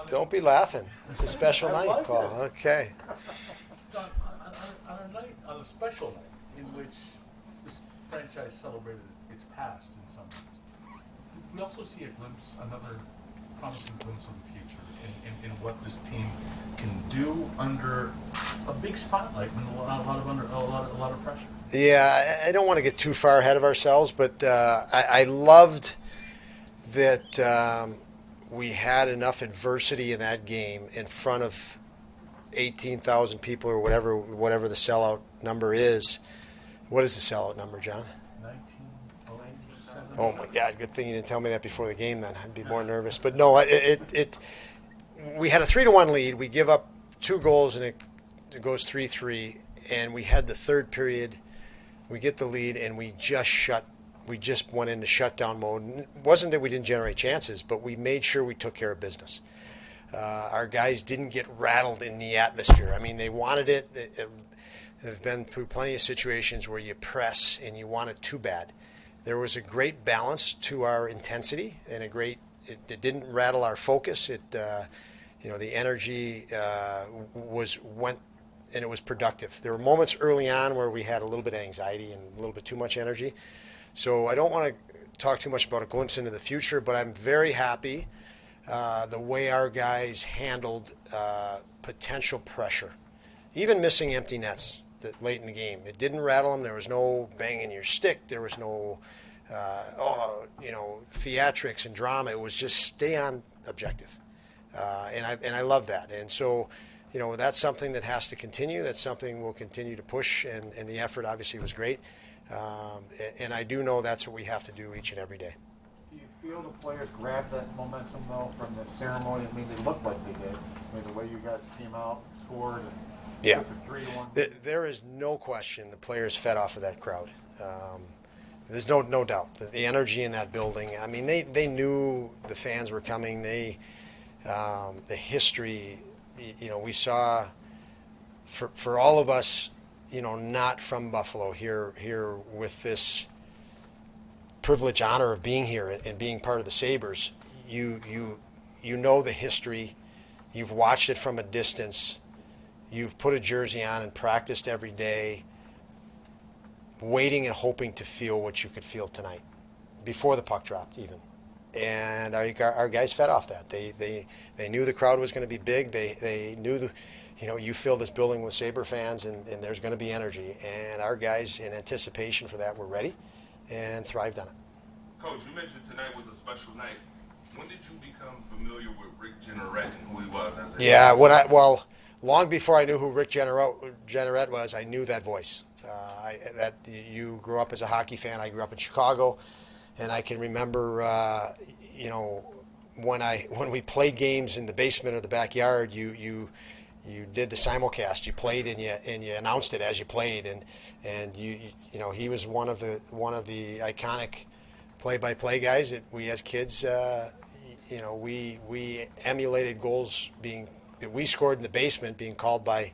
Don't be laughing. It's a special night, like Paul. it. Okay. On a special night in which this franchise celebrated its past in some ways, we also see another promising glimpse of the future in what this team can do under a big spotlight and a lot of pressure. Yeah, I don't want to get too far ahead of ourselves, but I loved that we had enough adversity in that game in front of 18,000 people or whatever the sellout number is. What is the sellout number, John? 1907. Oh my God! Good thing you didn't tell me that before the game. Then I'd be more nervous. But no, we had a 3-1 lead. We give up 2 goals and it goes 3-3. And we had the third period. We get the lead and we just went into shutdown mode. It wasn't that we didn't generate chances, but we made sure we took care of business. Our guys didn't get rattled in the atmosphere. I mean, they wanted it. They've been through plenty of situations where you press and you want it too bad. There was a great balance to our intensity and it didn't rattle our focus. The energy went and it was productive. There were moments early on where we had a little bit of anxiety and a little bit too much energy. So I don't want to talk too much about a glimpse into the future, but I'm very happy the way our guys handled potential pressure, even missing empty nets late in the game. It didn't rattle them. There was no banging your stick. There was no theatrics and drama. It was just stay on objective, and I love that. And so, that's something that has to continue. That's something we'll continue to push, and the effort obviously was great. And I do know that's what we have to do each and every day. Do you feel the players grabbed that momentum, though, from the ceremony? I mean, they looked like they did. I mean, the way you guys came out, scored, and yeah, took the 3-1. There is no question the players fed off of that crowd. There's no doubt. The energy in that building, I mean, they knew the fans were coming. The history, we saw, for all of us, not from Buffalo, here with this privilege, honor of being here and being part of the Sabres, you know the history, you've watched it from a distance, you've put a jersey on and practiced every day, waiting and hoping to feel what you could feel tonight, before the puck dropped even. And our guys fed off that. They knew the crowd was going to be big. They knew you fill this building with Sabre fans, and there's going to be energy. And our guys, in anticipation for that, were ready and thrived on it. Coach, you mentioned tonight was a special night. When did you become familiar with Rick Jeanneret and who he was as a Yeah, long before I knew who Rick Jeanneret was, I knew that voice. You grew up as a hockey fan. I grew up in Chicago, and I can remember, when we played games in the basement or the backyard, you did the simulcast. You played and you announced it as you played, and he was one of the iconic play-by-play guys that we as kids, we emulated goals that we scored in the basement being called by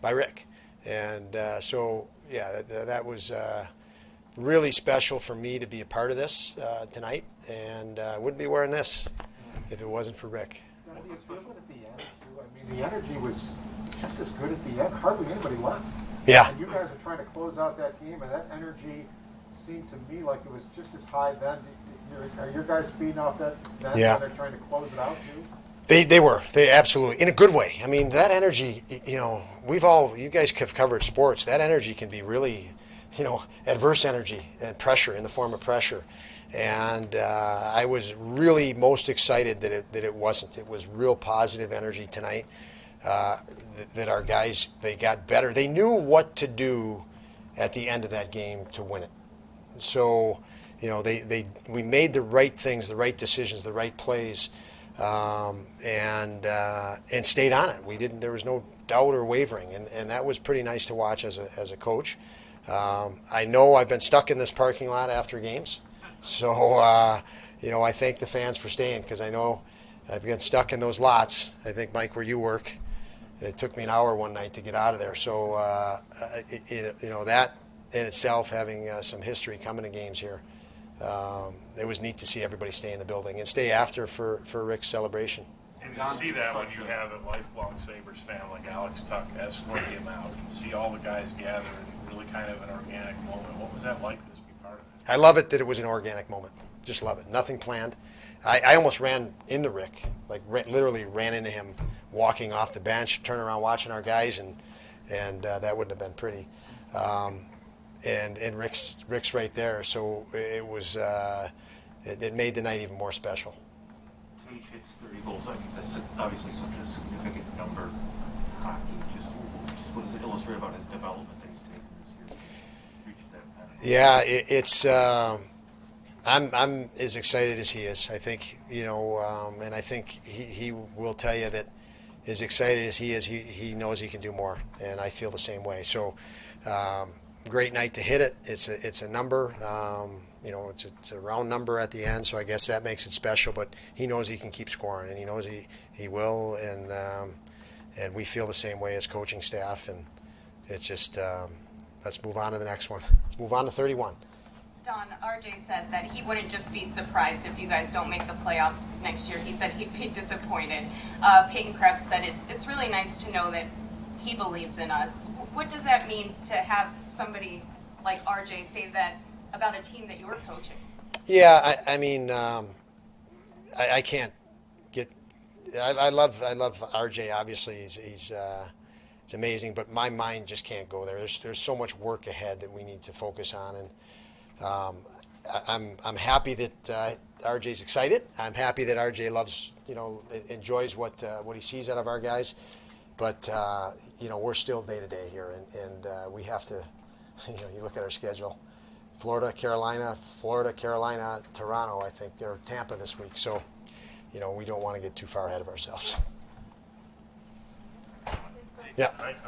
Rick, and that was really special for me to be a part of this tonight, and I wouldn't be wearing this if it wasn't for Rick. How do you feel it at the end, too? I mean, the energy was just as good at the end. Hardly anybody left. Yeah. And you guys are trying to close out that game, and that energy seemed to me like it was just as high then. Are your guys feeding off that then? Yeah. They're trying to close it out, too? They were. They absolutely, in a good way. I mean, that energy, you guys have covered sports. That energy can be really, adverse energy and pressure in the form of pressure. And I was really most excited that it wasn't. It was real positive energy tonight. That our guys, they got better. They knew what to do at the end of that game to win it. So, we made the right things, the right decisions, the right plays, and stayed on it. There was no doubt or wavering, and that was pretty nice to watch as a coach. I know I've been stuck in this parking lot after games, so I thank the fans for staying, because I know I've been stuck in those lots. I think, Mike, where you work, it took me an hour one night to get out of there. So that in itself, having some history coming to games here, it was neat to see everybody stay in the building and stay after for Rick's celebration. And you see that when you have a lifelong Sabres fan like Alex Tuck escort him out and see all the guys gather in really kind of an organic moment. What was that like to be part of it? I love it that it was an organic moment. Just love it. Nothing planned. I almost ran into Rick, like literally ran into him walking off the bench, turning around watching our guys, and that wouldn't have been pretty. And Rick's right there, so it was it made the night even more special. Tage hits 30 goals. I think that's obviously such a significant number in hockey. Just what does it illustrate about his development that he's taken this year to reach that path? Yeah, it's. I'm as excited as he is. I think and I think he will tell you that as excited as he is, he knows he can do more, and I feel the same way. So, great night to hit it. It's a number. It's a round number at the end, so I guess that makes it special. But he knows he can keep scoring, and he knows he will, and we feel the same way as coaching staff. And it's just let's move on to the next one. Let's move on to 31. Don, RJ said that he wouldn't just be surprised if you guys don't make the playoffs next year. He said he'd be disappointed. Peyton Krebs said it's really nice to know that he believes in us. What does that mean to have somebody like RJ say that about a team that you're coaching? Yeah, I mean, I can't get. I love RJ. Obviously, he's it's amazing, but my mind just can't go there. There's so much work ahead that we need to focus on, and I'm happy that RJ's excited. I'm happy that RJ loves, enjoys what he sees out of our guys. But we're still day to day here, and we have to. You look at our schedule: Florida, Carolina, Toronto. I think they're Tampa this week. So, we don't want to get too far ahead of ourselves. Yeah. Thanks,